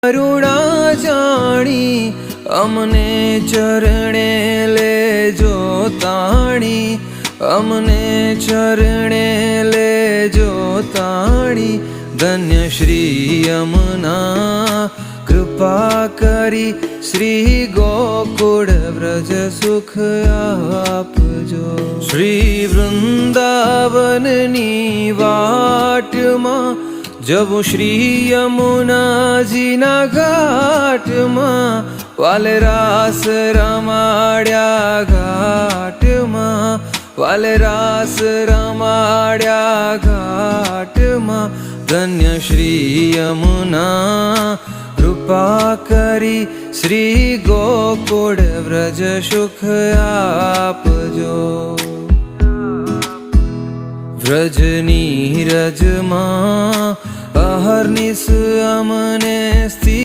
કરુણા જાણી અમને ચરણે લેજો તાણી, અમને ચરણે લેજો તાણી। ધન્ય શ્રી યમુના કૃપા કરી, શ્રી ગોકુળ વ્રજ સુખ આપજો। શ્રી વૃંદાવનની વાટમાં જવું, શ્રી યમુનાજીના ઘાટમાં, વાલે રાસ રમાડ્યા ઘાટમાં, વાલે રાસ રમાડ્યા ઘાટમાં। ધન્ય શ્રી યમુના કૃપા કરી, શ્રી ગોકુળ વ્રજ સુખ આપજો। વ્રજની રજમાં અહર્નિશ અમને સ્થિર